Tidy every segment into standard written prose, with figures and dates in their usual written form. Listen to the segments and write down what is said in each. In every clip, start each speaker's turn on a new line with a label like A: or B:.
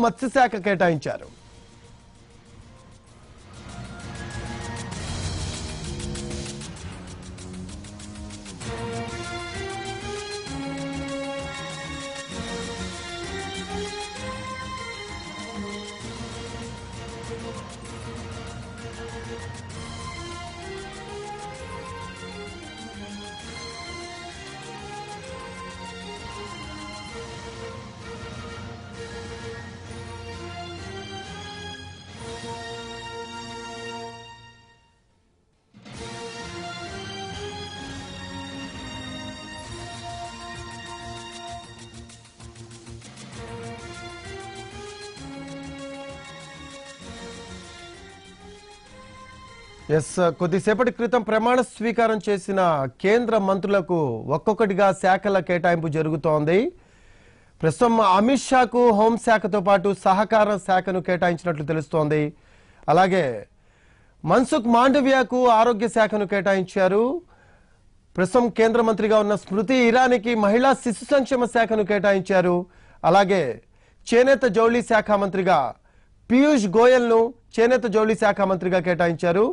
A: మత్స్యశాఖ కేటాయించారు. కొద్దిసేపటి క్రితం ప్రమాణ స్వీకారం చేసిన కేంద్ర మంత్రులకు ఒక్కొక్కటిగా శాఖల కేటాయింపు జరుగుతోంది. ప్రస్తుతం అమిత్ షాకు హోంశాఖతో పాటు సహకార శాఖను కేటాయించినట్లు తెలుస్తోంది. అలాగే మన్సుఖ్ మాండవ్యకు ఆరోగ్య శాఖను కేటాయించారు. ప్రస్తుతం కేంద్ర మంత్రిగా ఉన్న స్మృతి ఇరానీకి మహిళా శిశు సంక్షేమ శాఖను కేటాయించారు. అలాగే చేనేత జౌళి శాఖ మంత్రిగా పీయూష్ గోయల్ ను చేనేత జౌళి శాఖ మంత్రిగా కేటాయించారు.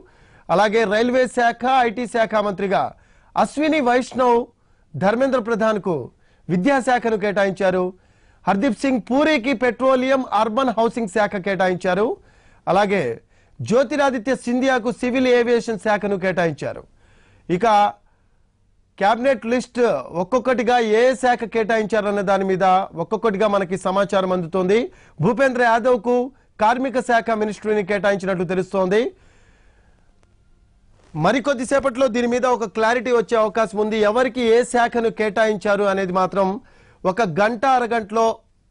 A: అలాగే రైల్వే శాఖ ఐటీ శాఖ మంత్రిగా అశ్విని వైష్ణవ్ ధర్మేంద్ర ప్రధాన్ కు విద్యాశాఖను కేటాయించారు. హర్దీప్ సింగ్ పూరికి పెట్రోలియం అర్బన్ హౌసింగ్ శాఖ కేటాయించారు. అలాగే జ్యోతిరాదిత్య సింధియాకు సివిల్ ఏవియేషన్ శాఖను కేటాయించారు. ఇక కేబినెట్ లిస్ట్ ఒక్కొక్కటిగా ఏ శాఖ కేటాయించారన్న దాని మీద ఒక్కొక్కటిగా మనకి సమాచారం అందుతోంది. భూపేంద్ర యాదవ్ కు కార్మిక శాఖ మినిస్ట్రీని కేటాయించినట్లు తెలుస్తోంది. మరికొద్దిసేపట్లో దీని మీద ఒక క్లారిటీ వచ్చే అవకాశం ఉంది. ఎవరికి ఏ శాఖను కేటాయించారు అనేది మాత్రం ఒక గంట అరగంటలో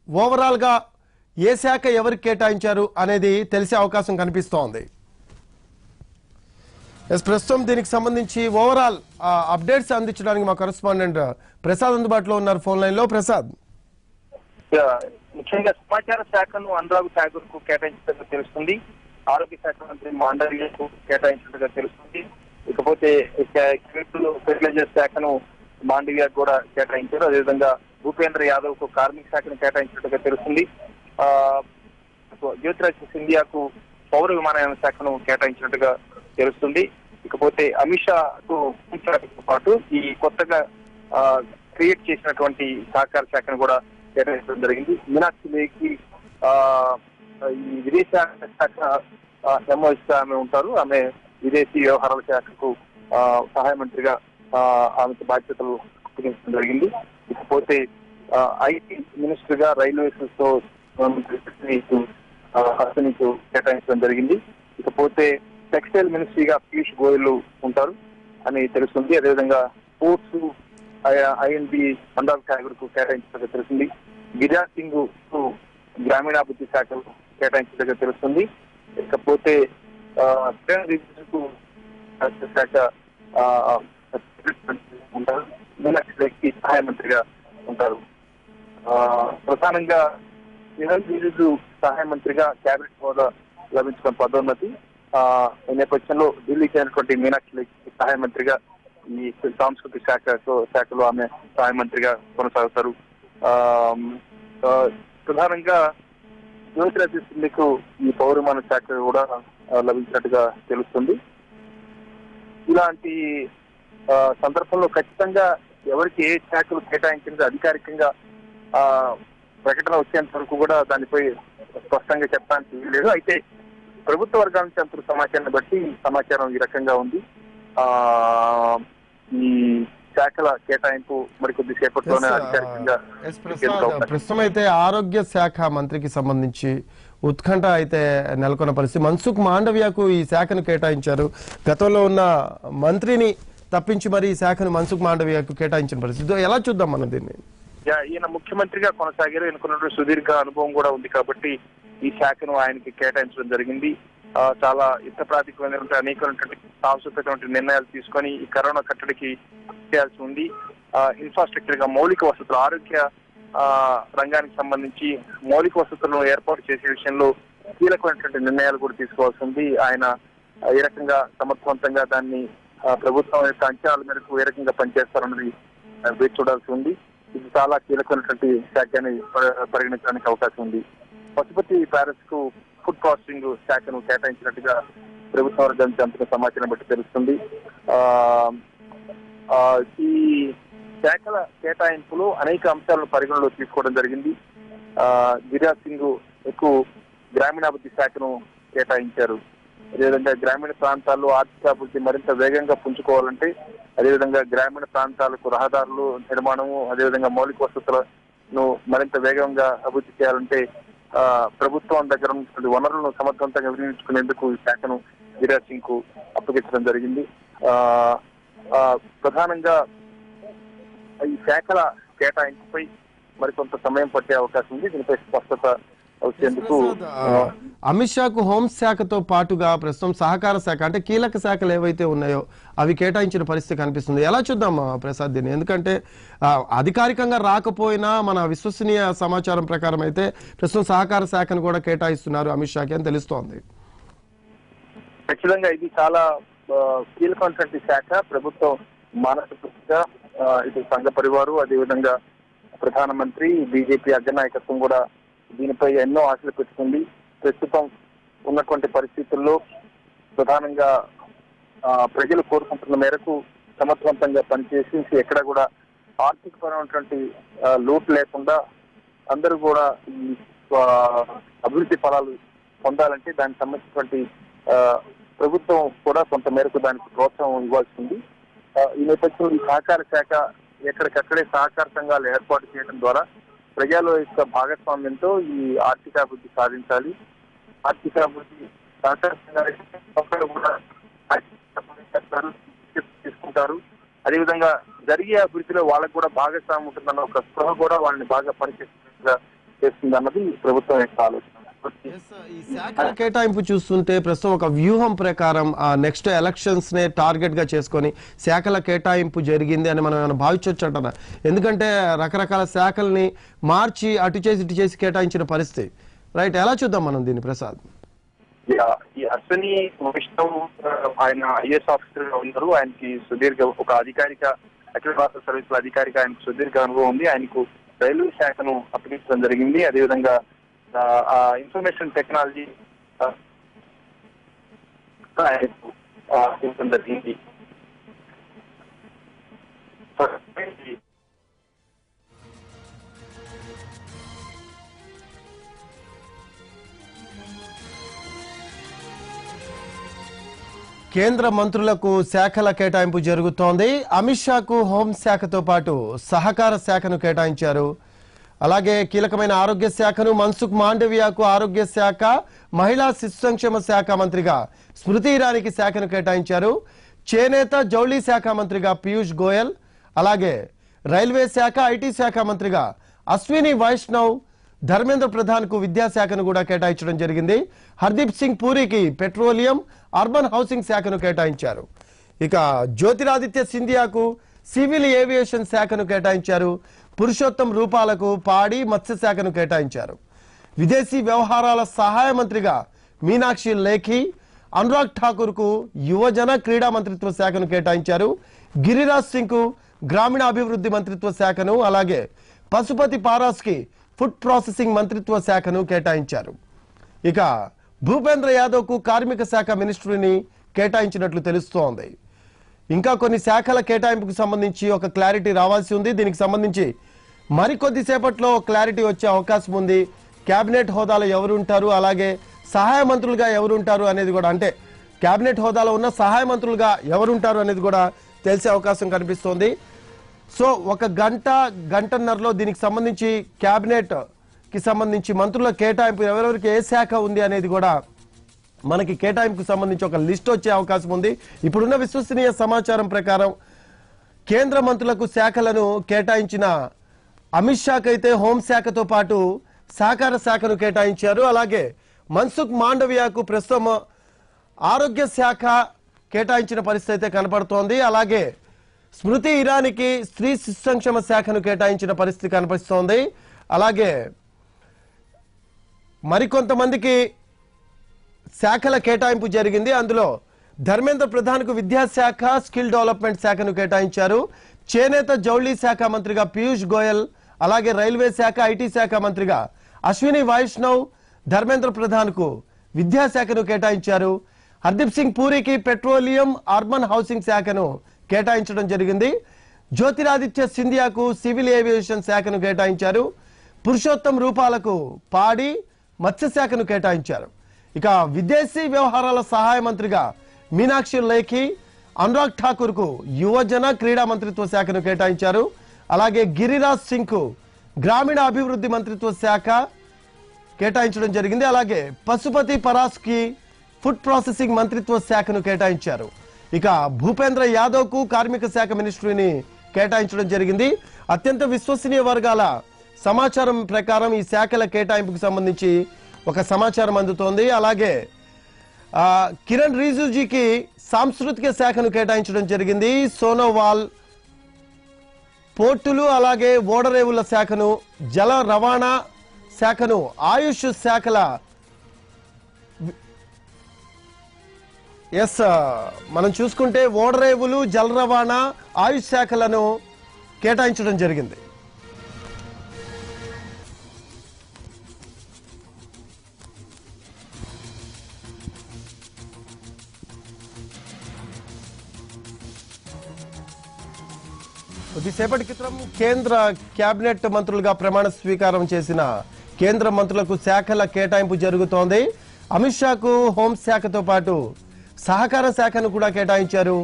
A: ఓవరాల్ గా ఏ శాఖ ఎవరికి కేటాయించారు అనేది తెలిసే అవకాశం కనిపిస్తోంది. ప్రస్తుతం దీనికి సంబంధించి ఓవరాల్ అప్డేట్స్ అందించడానికి మా కరెస్పాండెంట్ ప్రసాద్ అందుబాటులో ఉన్నారు ఫోన్ లైన్ లో. ప్రసాద్,
B: ముఖ్యంగా సమాచార శాఖను అనురాగ్ ఠాకూర్ కు కేటాయించినట్టు తెలుస్తుంది. ఆరోగ్య శాఖ మంత్రి మాండవ్యకు కేటాయించినట్టుగా తెలుస్తుంది. ఇకపోతే ఫెర్టిలైజర్ శాఖను మాండవ్యకు కూడా కేటాయించారు. అదేవిధంగా భూపేంద్ర యాదవ్ కు కార్మిక శాఖను కేటాయించినట్టుగా తెలుస్తుంది. జ్యోతిరాదిత్య సింధియాకు పౌర విమానయాన శాఖను కేటాయించినట్టుగా తెలుస్తుంది. ఇకపోతే అమిత్ షాకు హోంశాఖతో పాటు ఈ కొత్తగా క్రియేట్ చేసినటువంటి సహకార శాఖను కూడా కేటాయించడం జరిగింది. మీనాక్షి లేఖి ఈ విదేశాంగ శాఖ ఎంఓఎస్గా ఆమె ఉంటారు. ఆమె విదేశీ వ్యవహారాల శాఖకు సహాయ మంత్రిగా ఆమెకు బాధ్యతలు అప్పగించడం జరిగింది. ఇకపోతే ఐటీ మినిస్టర్ గా రైల్వేస్ తో అశ్వినికి కేటాయించడం జరిగింది. ఇకపోతే టెక్స్టైల్ మినిస్ట్రీగా పీయూష్ గోయల్ ఉంటారు అని తెలుస్తుంది. అదేవిధంగా స్పోర్ట్స్ ఐఎన్బి అనురాగ్ ఠాకూర్ కు కేటాయించినట్టుగా తెలుస్తుంది. గిరిరాజ్ సింగ్ కు గ్రామీణాభివృద్ధి శాఖ కేటాయించినట్టుగా తెలుస్తుంది. ఇకపోతే శాఖ ఉంటారు. మీనాక్షి సహాయ మంత్రిగా ఉంటారు. ప్రధానంగా రిజు సహాయ మంత్రిగా కేబినెట్ హోదా లభించిన పదోన్నతి ఈ నేపథ్యంలో ఢిల్లీకి అయినటువంటి మీనాక్షి సహాయ మంత్రిగా ఈ సాంస్కృతిక శాఖలో ఆమె సహాయ మంత్రిగా కొనసాగుతారు. ప్రధానంగా జ్యోతిరాదిత్య సింధియాకు ఈ పౌర విమాన శాఖ కూడా లభించినట్టుగా తెలుస్తుంది. ఇలాంటి సందర్భంలో ఖచ్చితంగా ఎవరికి ఏ శాఖలు కేటాయించిందో అధికారికంగా ప్రకటన వచ్చేంత వరకు కూడా దానిపై స్పష్టంగా చెప్పడానికి లేదు. అయితే ప్రభుత్వ వర్గాల నుంచి అంత సమాచారాన్ని బట్టి సమాచారం ఈ రకంగా ఉంది. ఈ శాఖల కేటాయింపు మరికొద్ది సేపట్లోనే అధికారికంగా.
A: ప్రస్తుతం అయితే ఆరోగ్య శాఖ మంత్రికి సంబంధించి ఉత్కంఠ అయితే నెలకొన్న పరిస్థితి. మన్సుఖ్ మాండవ్యకు ఈ శాఖను కేటాయించారు. గతంలో ఉన్న మంత్రిని తప్పించి మరి ఈ శాఖను మన్సుఖ్ మాండవ్యకు కేటాయించిన పరిస్థితి. ఎలా చూద్దాం మనం దీన్ని?
B: ఈయన ముఖ్యమంత్రిగా కొనసాగారు. ఎన్నుకున్నటువంటి సుదీర్ఘ అనుభవం కూడా ఉంది కాబట్టి ఈ శాఖను ఆయనకి కేటాయించడం జరిగింది. చాలా యుద్ధ ప్రాతిపదికమైనటువంటి అనేకమైనటువంటి సాంస్కృతిక నిర్ణయాలు తీసుకొని ఈ కరోనా కట్టడికి చేయాల్సి ఉంది. ఇన్ఫ్రాస్ట్రక్చర్ గా మౌలిక వసతులు, ఆరోగ్య రంగానికి సంబంధించి మౌలిక వసతులను ఏర్పాటు చేసే విషయంలో కీలకమైనటువంటి నిర్ణయాలు కూడా తీసుకోవాల్సి ఉంది. ఆయన ఏ రకంగా సమర్థవంతంగా దాన్ని ప్రభుత్వం యొక్క అంచనాల మేరకు ఏ రకంగా పనిచేస్తారన్నది వేచి చూడాల్సి ఉంది. ఇది చాలా కీలకమైనటువంటి శాఖ అని పరిగణించడానికి అవకాశం ఉంది. పశుపతి ప్యాలెస్ కు ఫుడ్ ప్రాసెసింగ్ శాఖను కేటాయించినట్టుగా ప్రభుత్వ వర్గాల నుంచి అందుకున్న సమాచారం బట్టి తెలుస్తుంది. ఈ శాఖల కేటాయింపులో అనేక అంశాలను పరిగణలో తీసుకోవడం జరిగింది. గిరిరాజ్ సింగ్ ఎక్కువ గ్రామీణాభివృద్ధి శాఖను కేటాయించారు. అదేవిధంగా గ్రామీణ ప్రాంతాల్లో ఆర్థికాభివృద్ధి మరింత వేగంగా పుంజుకోవాలంటే, అదేవిధంగా గ్రామీణ ప్రాంతాలకు రహదారులు నిర్మాణము, అదేవిధంగా మౌలిక వసతులను మరింత వేగంగా అభివృద్ధి చేయాలంటే ప్రభుత్వం దగ్గర ఉన్నటువంటి వనరులను సమర్థవంతంగా వినియోగించుకునేందుకు ఈ శాఖను గిరిరాజ్ సింగ్ కు అప్పగించడం జరిగింది. ప్రధానంగా ఈ శాఖల కేటాయింపుపై మరికొంత సమయం పట్టే అవకాశం ఉంది. దీనిపై స్పష్టత వచ్చేందుకు
A: అమిత్ షాకు హోంశాఖతో పాటుగా ప్రస్తుతం సహకార శాఖ అంటే కీలక శాఖలు ఏవైతే ఉన్నాయో అవి కేటాయించిన పరిస్థితి కనిపిస్తుంది. ఎలా చూద్దాం ప్రసాద్ దీన్ని? ఎందుకంటే అధికారికంగా రాకపోయినా మన విశ్వసనీయ సమాచారం ప్రకారం అయితే ప్రస్తుతం సహకార శాఖను కూడా కేటాయిస్తున్నారు అమిత్ షాకి అని తెలుస్తోంది.
B: ఖచ్చితంగా ఇది చాలా కీలకమైనటువంటి శాఖ. ప్రభుత్వం మానసికంగా ఇటు సంఘ పరివారు, అదేవిధంగా ప్రధానమంత్రి, బీజేపీ అగ్రనాయకత్వం కూడా దీనిపై ఎన్నో ఆశలు పెట్టుకుంది. ప్రస్తుతం ఉన్నటువంటి పరిస్థితుల్లో ప్రధానంగా ప్రజలు కోరుకుంటున్న మేరకు సమర్థవంతంగా పనిచేసి ఎక్కడ కూడా ఆర్థికపరమైనటువంటి లోటు లేకుండా అందరూ కూడా ఈ అభివృద్ధి ఫలాలు పొందాలంటే దానికి సంబంధించినటువంటి ప్రభుత్వం కూడా కొంత మేరకు దానికి ప్రోత్సాహం ఇవ్వాల్సి ఉంది. ఈ నేపథ్యంలో ఈ సహకార శాఖ ఎక్కడికక్కడే సహకార సంఘాలు ఏర్పాటు చేయడం ద్వారా ప్రజల యొక్క భాగస్వామ్యంతో ఈ ఆర్థికాభివృద్ధి సాధించాలి. ఆర్థికాభివృద్ధి సహకార సంఘాలు కూడా తీసుకుంటారు. అదేవిధంగా జరిగే అభివృద్ధిలో వాళ్ళకు కూడా భాగస్వామ్యం ఉంటుందన్న ఒక స్పృహ కూడా వాళ్ళని బాగా పనిచేసేట్టుగా చేస్తుంది అన్నది ప్రభుత్వం యొక్క ఆలోచన.
A: ఈ శాఖల కేటాయింపు చూస్తుంటే ప్రస్తుతం ఒక వ్యూహం ప్రకారం నెక్స్ట్ ఎలక్షన్స్ నే టార్గెట్ గా చేసుకొని శాఖల కేటాయింపు జరిగింది అని మనం భావించవచ్చు అంటారా? ఎందుకంటే రకరకాల శాఖల్ని మార్చి అటు చేసి ఇటు చేసి కేటాయించిన పరిస్థితి, రైట్? ఎలా చూద్దాం మనం దీన్ని ప్రసాద్?
B: ఈ అశ్విని వైష్ణవ్ ఆయన ఐఏఎస్ ఆఫీసర్ గా ఉన్నారు. ఆయనకి సుదీర్ఘ ఒక అధికారిక అఖిల భారత సర్వీసుల అధికారిక ఆయనకు సుదీర్ఘ అనుభవం ఉంది. ఆయనకు రైల్వే శాఖను అప్పగించడం జరిగింది. అదేవిధంగా ఇన్ఫర్మేషన్ టెక్నాలజీ జరిగింది.
A: కేంద్ర మంత్రులకు శాఖల కేటాయింపు జరుగుతోంది. అమిత్ షాకు హోంశాఖతో పాటు సహకార శాఖను కేటాయించారు. అలాగే కీలకమైన ఆరోగ్య శాఖను మన్సుఖ్ మాండవియాకు ఆరోగ్య శాఖ, మహిళా శిశు సంక్షేమ శాఖ మంత్రిగా స్మృతి ఇరానీకి శాఖను కేటాయించారు. చేనేత జౌళి శాఖ మంత్రిగా పీయూష్ గోయల్, అలాగే రైల్వే శాఖ, ఐటీ శాఖ మంత్రిగా అశ్విని వైష్ణవ్, ధర్మేంద్ర ప్రధాన్ కు విద్యాశాఖను కూడా కేటాయించడం జరిగింది. హర్దీప్ సింగ్ పూరికి పెట్రోలియం, అర్బన్ హౌసింగ్ శాఖను కేటాయించారు. ఇక జ్యోతిరాదిత్య సింధియాకు సివిల్ ఏవియేషన్ శాఖను కేటాయించారు. పురుషోత్తం రూపాలకు పాడి, మత్స్య శాఖను కేటాయించారు. విదేశీ వ్యవహారాల సహాయ మంత్రిగా మీనాక్షి లేఖి, అనురాగ్ ఠాకూర్ కు యువజన క్రీడా మంత్రిత్వ శాఖను కేటాయించారు. గిరిరాజ్ సింగ్ కు గ్రామీణ అభివృద్ధి మంత్రిత్వ శాఖను, అలాగే పశుపతి పారాస్ కి ఫుడ్ ప్రాసెసింగ్ మంత్రిత్వ శాఖను కేటాయించారు. ఇక భూపేంద్ర యాదవ్ కు కార్మిక శాఖ మినిస్ట్రీని కేటాయించినట్లు తెలుస్తోంది. ఇంకా కొన్ని శాఖల కేటాయింపుకు సంబంధించి ఒక క్లారిటీ రావాల్సి ఉంది. దీనికి సంబంధించి మరికొద్దిసేపట్లో క్లారిటీ వచ్చే అవకాశం ఉంది. కేబినెట్ హోదాలో ఎవరు ఉంటారు, అలాగే సహాయ మంత్రులుగా ఎవరు ఉంటారు అనేది కూడా, అంటే కేబినెట్ హోదాలో ఉన్న సహాయ మంత్రులుగా ఎవరుంటారు అనేది కూడా తెలిసే అవకాశం కనిపిస్తోంది. సో ఒక గంటన్నరలో దీనికి సంబంధించి కేబినెట్ కి సంబంధించి మంత్రుల కేటాయింపు ఎవరెవరికి ఏ శాఖ ఉంది అనేది కూడా మనకి కేటాయింపుకు సంబంధించి ఒక లిస్ట్ వచ్చే అవకాశం ఉంది. ఇప్పుడున్న విశ్వసనీయ సమాచారం ప్రకారం కేంద్ర మంత్రులకు శాఖలను కేటాయించిన అమిత్ షాకి అయితే హోంశాఖతో పాటు సహకార శాఖను కేటాయించారు. అలాగే మన్సుఖ్ మాండవియాకు ప్రస్తుతం ఆరోగ్య శాఖ కేటాయించిన పరిస్థితి అయితే కనపడుతోంది. అలాగే స్మృతి ఇరానీకి స్త్రీ శిశు సంక్షేమ శాఖను కేటాయించిన పరిస్థితి కనిపిస్తోంది. అలాగే మరికొంతమందికి శాఖల కేటాయింపు జరిగింది. అందులో ధర్మేంద్ర ప్రధాన్ కు విద్యాశాఖ, స్కిల్ డెవలప్మెంట్ శాఖను కేటాయించారు. చేనేత జౌళి శాఖ మంత్రిగా పీయూష్ గోయల్, అలాగే రైల్వే శాఖ, ఐటీ శాఖ మంత్రిగా అశ్విని వైష్ణవ్, ధర్మేంద్ర ప్రధాన్కు విద్యాశాఖను కేటాయించారు. హర్దీప్ సింగ్ పూరికి పెట్రోలియం అర్బన్ హౌసింగ్ శాఖను కేటాయించడం జరిగింది. జ్యోతిరాదిత్య సింధియాకు సివిల్ ఏవియేషన్ శాఖను కేటాయించారు. పురుషోత్తం రూపాలకు పాడి మత్స్యశాఖను కేటాయించారు. ఇక విదేశీ వ్యవహారాల సహాయ మంత్రిగా మీనాక్షి లేఖి, అనురాగ్ ఠాకూర్ కు యువజన క్రీడా మంత్రిత్వ శాఖను కేటాయించారు. అలాగే గిరిరాజ్ సింగ్ కు గ్రామీణ అభివృద్ధి మంత్రిత్వ శాఖ కేటాయించడం జరిగింది. అలాగే పశుపతి పరాస్ కి ఫుడ్ ప్రాసెసింగ్ మంత్రిత్వ శాఖను కేటాయించారు. ఇక భూపేంద్ర యాదవ్ కు కార్మిక శాఖ మినిస్ట్రీని కేటాయించడం జరిగింది. అత్యంత విశ్వసనీయ వర్గాల సమాచారం ప్రకారం ఈ శాఖల కేటాయింపుకు సంబంధించి ఒక సమాచారం అందుతోంది. అలాగే కిరణ్ రిజిజుకి సాంస్కృతిక శాఖను కేటాయించడం జరిగింది. సోనోవాల్ పోర్టులు అలాగే ఓడరేవుల శాఖను, జల రవాణా శాఖను, ఆయుష్ శాఖల మనం చూసుకుంటే ఓడరేవులు, జల రవాణా, ఆయుష్ శాఖలను కేటాయించడం జరిగింది. కొద్దిసేపటి క్రితం కేంద్ర కేబినెట్ మంత్రులుగా ప్రమాణ స్వీకారం చేసిన కేంద్ర మంత్రులకు శాఖల కేటాయింపు జరుగుతోంది. అమిత్ షాకు హోంశాఖతో పాటు సహకార శాఖను కూడా కేటాయించారు.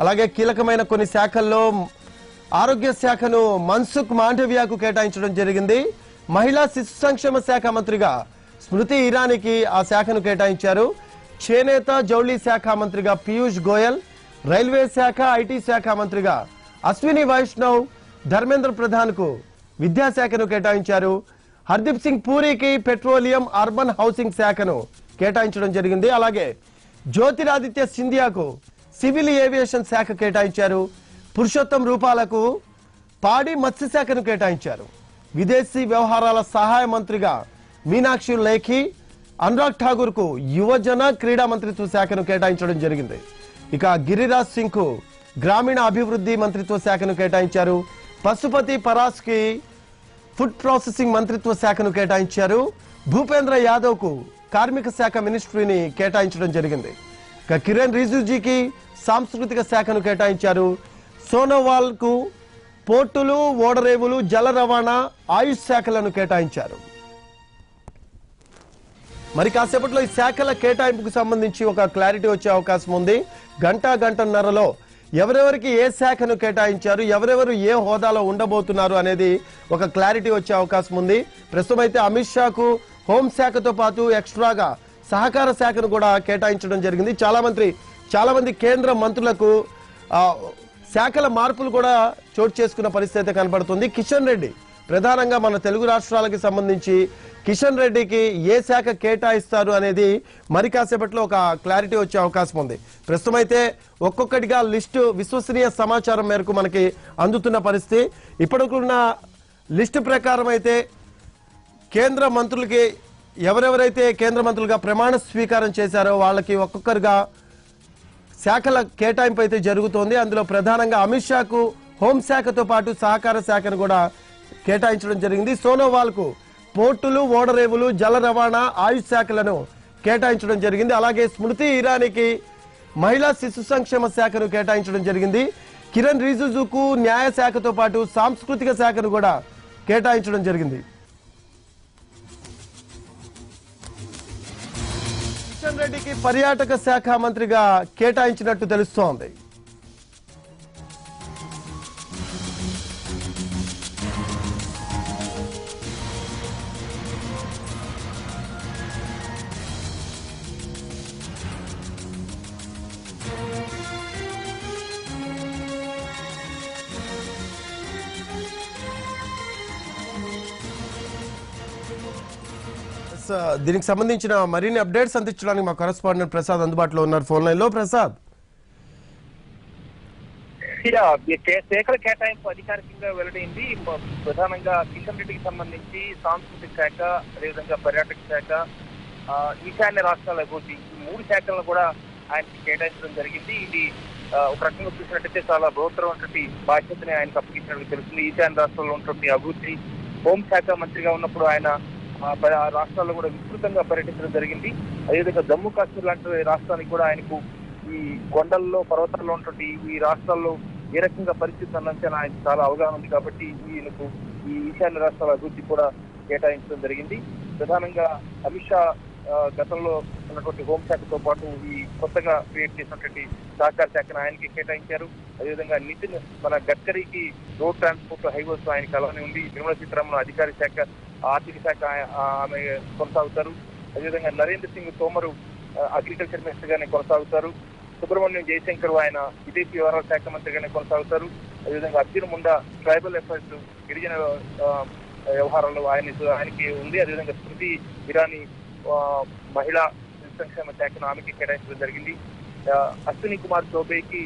A: అలాగే కీలకమైన కొన్ని శాఖల్లో ఆరోగ్య శాఖను మన్సుఖ్ మాండవ్యాకు కేటాయించడం జరిగింది. మహిళా శిశు సంక్షేమ శాఖ మంత్రిగా స్మృతి ఇరానీకి ఆ శాఖను కేటాయించారు. చేనేత జౌళి శాఖ మంత్రిగా పీయూష్ గోయల్, రైల్వే శాఖ ఐటీ శాఖ మంత్రిగా అశ్విని వైష్ణవ్, ధర్మేంద్ర ప్రధాన్ కు విద్యాశాఖను కేటాయించారు. హర్దీప్ సింగ్ పూరికి పెట్రోలియం అర్బన్ హౌసింగ్ శాఖను కేటాయించడం జరిగింది. అలాగే జ్యోతిరాదిత్య సింధియాకు సివిల్ ఏవియేషన్ శాఖ కేటాయించారు. పురుషోత్తం రూపాలకు పాడి మత్స్యశాఖను కేటాయించారు. విదేశీ వ్యవహారాల సహాయ మంత్రిగా మీనాక్షి లేఖి, అనురాగ్ ఠాకూర్ కు యువజన క్రీడా మంత్రిత్వ శాఖను కేటాయించడం జరిగింది. ఇక గిరిరాజ్ సింగ్ కు గ్రామీణ అభివృద్ధి మంత్రిత్వ శాఖను కేటాయించారు. పశుపతి పరాస్ కి ఫుడ్ ప్రాసెసింగ్ మంత్రిత్వ శాఖను కేటాయించారు. భూపేంద్ర యాదవ్ కు కార్మిక శాఖ మినిస్ట్రీని కేటాయించడం జరిగింది. ఇక కిరణ్ రిజిజుకి సాంస్కృతిక శాఖను కేటాయించారు. సోనోవాల్ కు పోర్టులు, ఓడరేవులు, జల రవాణా, ఆయుష్ శాఖలను కేటాయించారు. మరి కాసేపట్లో ఈ శాఖల కేటాయింపుకు సంబంధించి ఒక క్లారిటీ వచ్చే అవకాశం ఉంది. గంటన్నరలో ఎవరెవరికి ఏ శాఖను కేటాయించారు, ఎవరెవరు ఏ హోదాలో ఉండబోతున్నారు అనేది ఒక క్లారిటీ వచ్చే అవకాశం ఉంది. ప్రస్తుతం అయితే అమిత్ షాకు హోంశాఖతో పాటు ఎక్స్ట్రాగా సహకార శాఖను కూడా కేటాయించడం జరిగింది. చాలా మంది కేంద్ర మంత్రులకు శాఖల మార్పులు కూడా చోటు చేసుకున్న పరిస్థితి కనబడుతుంది. కిషన్ రెడ్డి ప్రధానంగా మన తెలుగు రాష్ట్రాలకు సంబంధించి కిషన్ రెడ్డికి ఏ శాఖ కేటాయిస్తారు అనేది మరి కాసేపట్లో ఒక క్లారిటీ వచ్చే అవకాశం ఉంది. ప్రస్తుతం అయితే ఒక్కొక్కటిగా లిస్టు విశ్వసనీయ సమాచారం మేరకు మనకి అందుతున్న పరిస్థితి. ఇప్పటికున్న లిస్టు ప్రకారం అయితే కేంద్ర మంత్రులకి ఎవరెవరైతే కేంద్ర మంత్రులుగా ప్రమాణ స్వీకారం చేశారో వాళ్ళకి ఒక్కొక్కరుగా శాఖల కేటాయింపు అయితే జరుగుతోంది. అందులో ప్రధానంగా అమిత్ షాకు హోంశాఖతో పాటు సహకార శాఖను కూడా కేటాయించడం జరిగింది. సోనోవాల్ కు పోర్టులు, ఓడరేవులు, జల రవాణా, ఆయుష్ శాఖలను కేటాయించడం జరిగింది. అలాగే స్మృతి ఇరానీకి మహిళా శిశు సంక్షేమ శాఖను కేటాయించడం జరిగింది. కిరణ్ రిజిజుకు న్యాయ శాఖతో పాటు సాంస్కృతిక శాఖను కూడా కేటాయించడం జరిగింది. కిషన్ రెడ్డికి పర్యాటక శాఖ మంత్రిగా కేటాయించినట్టు తెలుస్తోంది. దీనికి సంబంధించిన మరిన్ని అప్డేట్స్ అందించడానికి మా కరెస్పాండెంట్ ప్రసాద్ అందుబాటులో ఉన్నారు ఫోన్ లైన్ లో. ప్రసాద్,
B: శాఖల కేటాయింపు అధికారికంగా వెల్లడైంది. ప్రధానంగా కిషన్ రెడ్డికి సంబంధించి సాంస్కృతిక శాఖ, అదేవిధంగా పర్యాటక శాఖ, ఈశాన్య రాష్ట్రాల అభివృద్ధి, ఈ 3 శాఖలను కూడా ఆయనకి కేటాయించడం జరిగింది. ఇది ఒక రకంగా చూసినట్టయితే చాలా బృహత్తరమైనటువంటి బాధ్యతని ఆయనకు అప్పగించినట్టు తెలుస్తుంది. ఈశాన్య రాష్ట్రాల్లో ఉన్నటువంటి అభివృద్ధి, హోంశాఖ మంత్రిగా ఉన్నప్పుడు ఆయన ఆ రాష్ట్రాల్లో కూడా విస్తృతంగా పర్యటించడం జరిగింది. అదేవిధంగా జమ్మూ కాశ్మీర్ లాంటి రాష్ట్రానికి కూడా ఆయనకు ఈ కొండల్లో పర్వతాల్లో ఉన్నటువంటి ఈ రాష్ట్రాల్లో ఏ రకంగా పరిస్థితి అన్నంతేనా ఆయనకు చాలా అవగాహన ఉంది కాబట్టి ఈయనకు ఈ ఈశాన్య రాష్ట్రాల అభివృద్ధి కూడా కేటాయించడం జరిగింది. ప్రధానంగా అమిత్ షా గతంలో ఉన్నటువంటి హోంశాఖతో పాటు ఈ కొత్తగా క్రియేట్ చేసినటువంటి సహకార శాఖను ఆయనకి కేటాయించారు. అదేవిధంగా నితిన్ మన గడ్కరీకి రోడ్ ట్రాన్స్పోర్ట్ హైవేస్ ఆయనకి అలానే ఉంది. నిర్మలా సీతారామన్ అధికార శాఖ ఆర్థిక శాఖ ఆమె కొనసాగుతారు. అదేవిధంగా నరేంద్ర సింగ్ తోమర్ అగ్రికల్చర్ మినిస్టర్ గానే కొనసాగుతారు. సుబ్రహ్మణ్యం జయశంకర్ ఆయన విదేశీ వ్యవహారాల శాఖ మంత్రిగానే కొనసాగుతారు. అదేవిధంగా అర్జున్ ముండా ట్రైబల్ అఫైర్స్ గిరిజన వ్యవహారాలు ఆయనకి ఉంది. అదేవిధంగా స్మృతి ఇరానీ మహిళా సంక్షేమ శాఖను ఆమెకి కేటాయించడం జరిగింది. అశ్విని కుమార్ చౌబేకి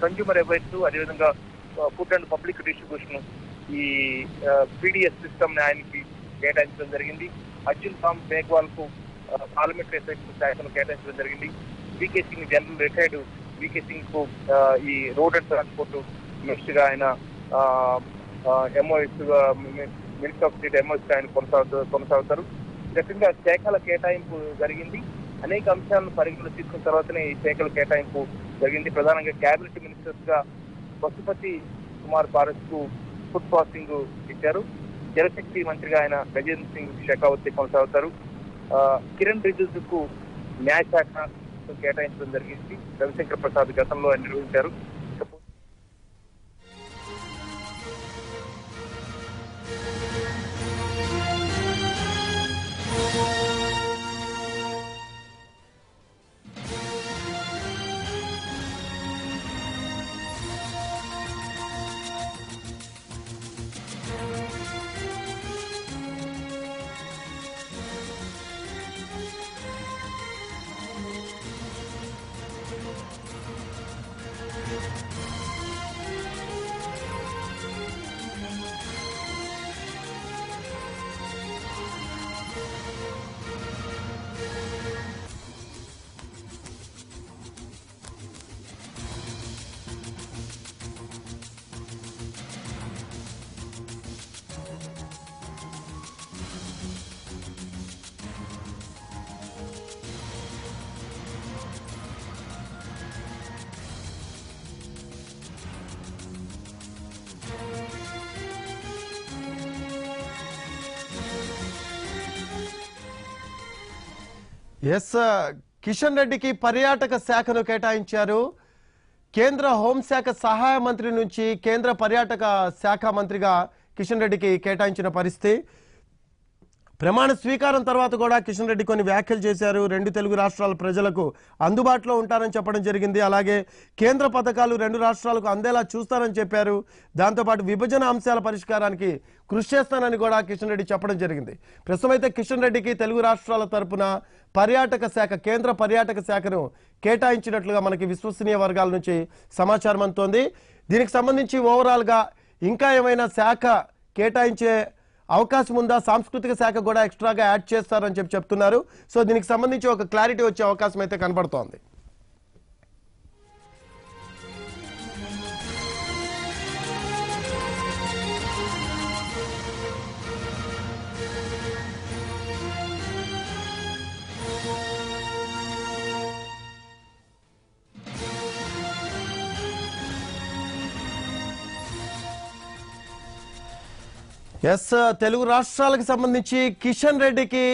B: కన్జ్యూమర్ అఫైర్స్ అదేవిధంగా ఫుడ్ అండ్ పబ్లిక్ డిస్ట్రిబ్యూషన్ ఈ పీడిఎస్ సిస్టమ్ ని ఆయనకి కేటాయించడం జరిగింది. అర్జున్ రామ్ మేఘ్వాల్ కు పార్లమెంటరీ అఫైర్స్ శాఖను కేటాయించడం జరిగింది. VK Singh general retired VK Singh కు ఈ రోడ్ అండ్ ట్రాన్స్పోర్ట్ మినిస్టర్ గా ఆయన MoS minister of state MoS ఆయన కొనసాగుతారు. ఈ రకంగా శాఖల కేటాయింపు జరిగింది. అనేక అంశాలను పరిగణలో తీసుకున్న తర్వాతనే ఈ శాఖల కేటాయింపు జరిగింది. ప్రధానంగా కేబినెట్ మినిస్టర్స్ గా పశుపతి కుమార్ పారస్ కు ఫుడ్ ప్రాసెసింగ్ ఇచ్చారు. జలశక్తి మంత్రిగా ఆయన గజేంద్ర సింగ్ షెకావత్ కొనసాగుతారు. కిరణ్ రిజిజుకు న్యాయశాఖ కేటాయించడం జరిగింది. రవిశంకర్ ప్రసాద్ గతంలో ఆయన నిర్వహించారు.
A: ఎస్ కిషన్ రెడ్డికి పర్యాటక శాఖను కేటాయించారు. కేంద్ర హోంశాఖ సహాయ మంత్రి నుంచి కేంద్ర పర్యాటక శాఖ మంత్రిగా కిషన్ రెడ్డికి కేటాయించిన పరిస్థితి. ప్రమాణ స్వీకారం తర్వాత కూడా కిషన్ రెడ్డి కొన్ని వ్యాఖ్యలు చేశారు. 2 తెలుగు రాష్ట్రాల ప్రజలకు అందుబాటులో ఉంటారని చెప్పడం జరిగింది. అలాగే కేంద్ర పథకాలు 2 రాష్ట్రాలకు అందేలా చూస్తారని చెప్పారు. దాంతోపాటు విభజన అంశాల పరిష్కారానికి కృషి చేస్తానని కూడా కిషన్ రెడ్డి చెప్పడం జరిగింది. ప్రస్తుతం అయితే కిషన్ రెడ్డికి తెలుగు రాష్ట్రాల తరపున పర్యాటక శాఖ కేంద్ర పర్యాటక శాఖను కేటాయించినట్లుగా మనకి విశ్వసనీయ వర్గాల నుంచి సమాచారం అందుతోంది. దీనికి సంబంధించి ఓవరాల్గా ఇంకా ఏమైనా శాఖ కేటాయించే అవకాశం ఉందా? సాంస్కృతిక శాఖ కూడా ఎక్స్ట్రాగా యాడ్ చేస్తారని చెప్తున్నారు. సో దీనికి సంబంధించి ఒక క్లారిటీ వచ్చే అవకాశం అయితే కనబడుతోంది. ఎస్ తెలుగు రాష్ట్రాలకు సంబంధించి కిషన్ రెడ్డికి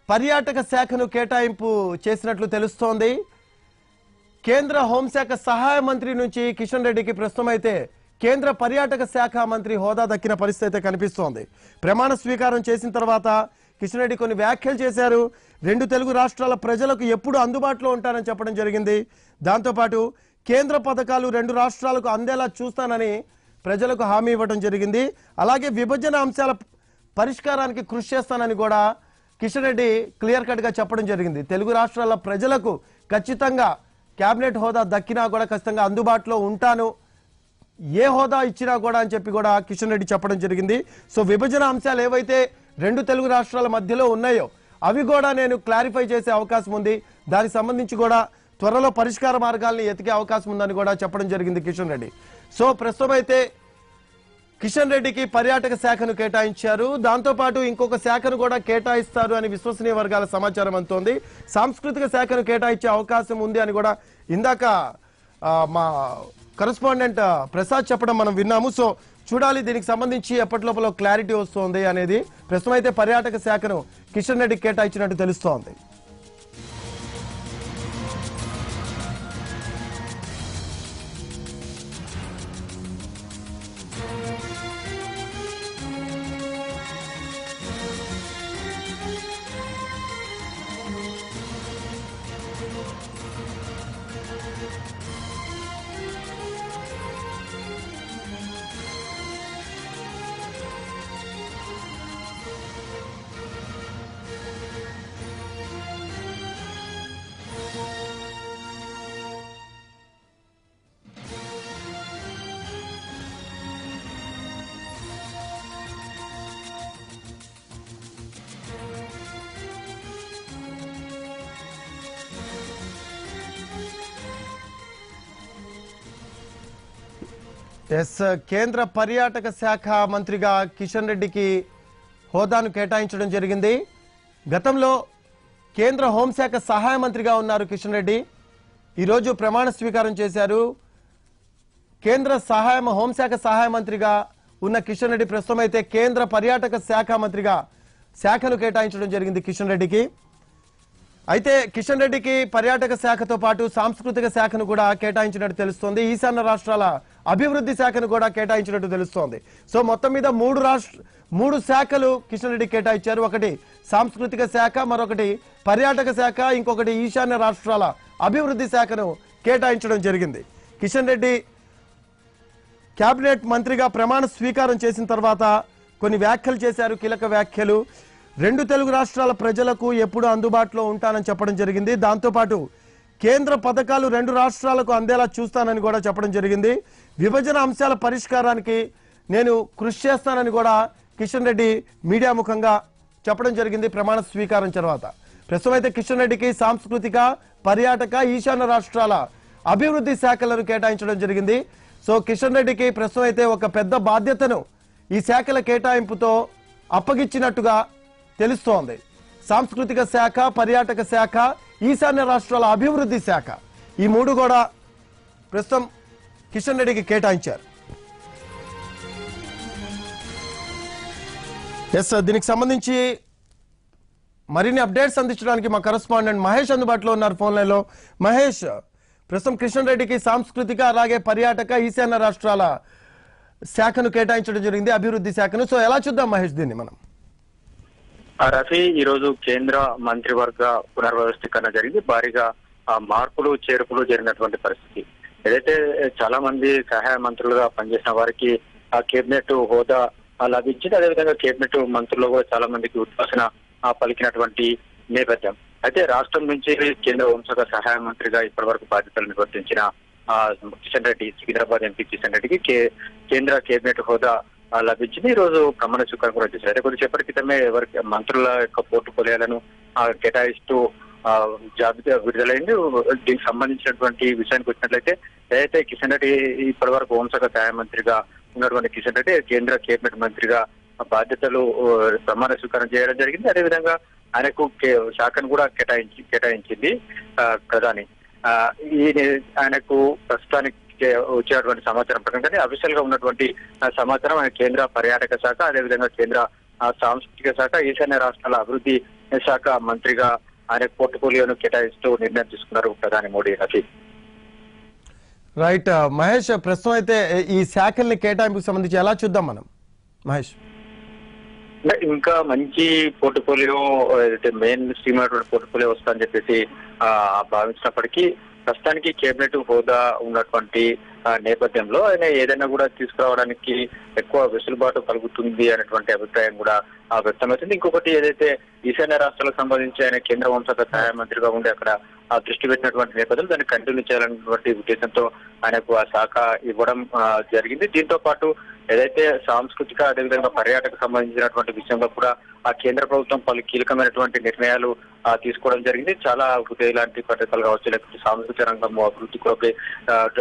A: పర్యాటక శాఖను కేటాయింపు చేసినట్లు తెలుస్తోంది. కేంద్ర హోంశాఖ సహాయ మంత్రి నుంచి కిషన్ రెడ్డికి ప్రస్తుతం అయితే కేంద్ర పర్యాటక శాఖ మంత్రి హోదా దక్కిన పరిస్థితి అయితే కనిపిస్తోంది. ప్రమాణ స్వీకారం చేసిన తర్వాత కిషన్ రెడ్డి కొన్ని వ్యాఖ్యలు చేశారు. 2 తెలుగు రాష్ట్రాల ప్రజలకు ఎప్పుడు అందుబాటులో ఉంటానని చెప్పడం జరిగింది. దాంతోపాటు కేంద్ర పథకాలు 2 రాష్ట్రాలకు అందేలా చూస్తానని ప్రజలకు హామీ ఇవ్వడం జరిగింది. అలాగే విభజన అంశాల పరిష్కారానికి కృషి చేస్తానని కూడా కిషన్ రెడ్డి క్లియర్ కట్గా చెప్పడం జరిగింది. తెలుగు రాష్ట్రాల ప్రజలకు ఖచ్చితంగా కేబినెట్ హోదా దక్కినా కూడా ఖచ్చితంగా అందుబాటులో ఉంటాను, ఏ హోదా ఇచ్చినా కూడా అని చెప్పి కూడా కిషన్ రెడ్డి చెప్పడం జరిగింది. సో విభజన అంశాలు ఏవైతే 2 తెలుగు రాష్ట్రాల మధ్యలో ఉన్నాయో అవి కూడా నేను క్లారిఫై చేసే అవకాశం ఉంది. దానికి సంబంధించి కూడా త్వరలో పరిష్కార మార్గాల్ని ఎతికే అవకాశం ఉందని కూడా చెప్పడం జరిగింది కిషన్ రెడ్డి. సో ప్రస్తుతం అయితే కిషన్ రెడ్డికి పర్యాటక శాఖను కేటాయించారు. దాంతో పాటు ఇంకొక శాఖను కూడా కేటాయిస్తారు అని విశ్వసనీయ వర్గాల సమాచారం అందుతోంది. సాంస్కృతిక శాఖను కేటాయించే అవకాశం ఉంది అని కూడా ఇందాక మా కరెస్పాండెంట్ ప్రసాద్ చెప్పడం మనం విన్నాము. సో చూడాలి దీనికి సంబంధించి ఎప్పటిలోపల క్లారిటీ వస్తుంది అనేది. ప్రస్తుతం అయితే పర్యాటక శాఖను కిషన్ రెడ్డికి కేటాయించినట్టు తెలుస్తోంది. కేంద్ర పర్యాటక శాఖ మంత్రిగా కిషన్ రెడ్డికి హోదాను కేటాయించడం జరిగింది. గతంలో కేంద్ర హోంశాఖ సహాయ మంత్రిగా ఉన్నారు కిషన్ రెడ్డి. ఈరోజు ప్రమాణ స్వీకారం చేశారు. కేంద్ర హోంశాఖ సహాయ మంత్రిగా ఉన్న కిషన్ రెడ్డి ప్రస్తుతం అయితే కేంద్ర పర్యాటక శాఖ మంత్రిగా శాఖను కేటాయించడం జరిగింది కిషన్ రెడ్డికి. అయితే కిషన్ రెడ్డికి పర్యాటక శాఖతో పాటు సాంస్కృతిక శాఖను కూడా కేటాయించినట్టు తెలుస్తోంది. ఈశాన్య రాష్ట్రాల అభివృద్ధి శాఖను కూడా కేటాయించినట్టు తెలుస్తోంది. సో మొత్తం మీద మూడు శాఖలు కిషన్ రెడ్డి కేటాయించారు. ఒకటి సాంస్కృతిక శాఖ, మరొకటి పర్యాటక శాఖ, ఇంకొకటి ఈశాన్య రాష్ట్రాల అభివృద్ధి శాఖను కేటాయించడం జరిగింది. కిషన్ రెడ్డి కేబినెట్ మంత్రిగా ప్రమాణ స్వీకారం చేసిన తర్వాత కొన్ని వ్యాఖ్యలు చేశారు, కీలక వ్యాఖ్యలు. 2 తెలుగు రాష్ట్రాల ప్రజలకు ఎప్పుడు అందుబాటులో ఉంటానని చెప్పడం జరిగింది. దాంతోపాటు కేంద్ర పథకాలు 2 రాష్ట్రాలకు అందేలా చూస్తానని కూడా చెప్పడం జరిగింది. విభజన అంశాల పరిష్కారానికి నేను కృషి చేస్తానని కూడా కిషన్ రెడ్డి మీడియా ముఖంగా చెప్పడం జరిగింది ప్రమాణ స్వీకారం తర్వాత. ప్రస్తుతం అయితే కిషన్ రెడ్డికి సాంస్కృతిక, పర్యాటక, ఈశాన్య రాష్ట్రాల అభివృద్ధి శాఖలను కేటాయించడం జరిగింది. సో కిషన్ రెడ్డికి ప్రస్తుతం అయితే ఒక పెద్ద బాధ్యతను ఈ శాఖల కేటాయింపుతో అప్పగించినట్టుగా తెలుస్తోంది. సాంస్కృతిక శాఖ, పర్యాటక శాఖ, ఈశాన్య రాష్ట్రాల అభివృద్ధి శాఖ, ఈ 3 కూడా ప్రస్తుతం కిషన్ రెడ్డికి కేటాయించారు. దీనికి సంబంధించి మరిన్ని అప్డేట్స్ అందించడానికి మా కరెస్పాండెంట్ మహేష్ అందుబాటులో ఉన్నారు ఫోన్ లైన్ లో. మహేష్, ప్రస్తుతం కిషన్ రెడ్డికి సాంస్కృతిక, అలాగే పర్యాటక, ఈశాన్య రాష్ట్రాల శాఖను కేటాయించడం జరిగింది, అభివృద్ధి శాఖను. సో ఎలా చూద్దాం మహేష్ దీన్ని మనం?
C: రఫీ, ఈ రోజు కేంద్ర మంత్రివర్గ పునర్వ్యవస్థీకరణ జరిగింది. భారీగా మార్పులు చేర్పులు జరిగినటువంటి పరిస్థితి. ఏదైతే చాలా మంది సహాయ మంత్రులుగా పనిచేసిన వారికి ఆ కేబినెట్ హోదా లభించింది. అదేవిధంగా కేబినెట్ మంత్రులు కూడా చాలా మందికి ఉద్వాసన పలికినటువంటి నేపథ్యం. అయితే రాష్ట్రం నుంచి కేంద్ర హోంశాఖ సహాయ మంత్రిగా ఇప్పటి వరకు బాధ్యతలు నిర్వర్తించిన కిషన్ రెడ్డి, సికింద్రాబాద్ ఎంపీ కిషన్ రెడ్డికి కేంద్ర కేబినెట్ హోదా లభించింది. ఈ రోజు ప్రమాణ స్వీకారం కూడా చేశారు. అయితే కొద్దిసేపటి క్రితమే ఎవరికి మంత్రుల యొక్క పోర్టుఫోలియోలను కేటాయిస్తూ జాబితా విడుదలైంది. దీనికి సంబంధించినటువంటి విషయానికి వచ్చినట్లయితే ఏదైతే కిషన్ రెడ్డి ఇప్పటి వరకు హోంశాఖ సహాయ మంత్రిగా ఉన్నటువంటి కిషన్ రెడ్డి కేంద్ర కేబినెట్ మంత్రిగా బాధ్యతలు ప్రమాణ స్వీకారం చేయడం జరిగింది. అదేవిధంగా ఆయనకు శాఖను కూడా కేటాయించింది ప్రధాని. ఆయనకు ప్రస్తుతానికి వచ్చేటువంటి సమాచారం ప్రకారం అఫీషియల్ గా ఉన్నటువంటి సమాచారం ఆయన కేంద్ర పర్యాటక శాఖ, అదేవిధంగా కేంద్ర సాంస్కృతిక శాఖ, ఈశాన్య రాష్ట్రాల అభివృద్ధి శాఖ మంత్రిగా ఆయన పోర్ట్ఫోలియోను కేటాయిస్తూ నిర్ణయం తీసుకున్నారు ప్రధాని మోడీ.
A: రైట్ మహేష్, ప్రస్తుతం అయితే ఈ శాఖల్ని కేటాయింపుకు సంబంధించి ఎలా చూద్దాం మనం మహేష్?
C: ఇంకా మంచి పోర్ట్ఫోలియో, మెయిన్ స్ట్రీమ్ అయినటువంటి పోర్ట్ఫోలియో వస్తుందని చెప్పేసి భావించినప్పటికీ ప్రస్తుతానికి కేబినెట్ హోదా ఉన్నటువంటి నేపథ్యంలో ఆయన ఏదైనా కూడా తీసుకురావడానికి ఎక్కువ వెసులుబాటు కలుగుతుంది అనేటువంటి అభిప్రాయం కూడా వ్యక్తమవుతుంది. ఇంకొకటి ఏదైతే ఈశాన్య రాష్ట్రాలకు సంబంధించి ఆయన కేంద్ర హోంశాఖ సహాయ మంత్రిగా ఉండి అక్కడ దృష్టి పెట్టినటువంటి నేపథ్యంలో దాన్ని కంటిన్యూ చేయాలన్నటువంటి ఉద్దేశంతో ఆయనకు ఆ శాఖ ఇవ్వడం జరిగింది. దీంతో పాటు ఏదైతే సాంస్కృతిక, అదేవిధంగా పర్యాటక సంబంధించినటువంటి విషయంలో కూడా ఆ కేంద్ర ప్రభుత్వం పలు కీలకమైనటువంటి నిర్ణయాలు తీసుకోవడం జరిగింది. చాలా హృదయ లాంటి పథకాలు కావచ్చు, లేకపోతే సాంస్కృతిక రంగం అభివృద్ధి కొరకు,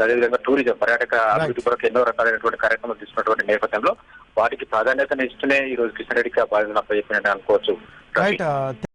C: అదేవిధంగా టూరిజం పర్యాటక అభివృద్ధి కొరకు ఎన్నో రకాలైనటువంటి కార్యక్రమాలు తీసుకున్నటువంటి నేపథ్యంలో వాటికి ప్రాధాన్యతను ఇస్తూనే ఈ రోజు కిషన్ రెడ్డికి ఆ బాధ్యతను అప్పచెప్పినట్టు అనుకోవచ్చు.
A: రైట్.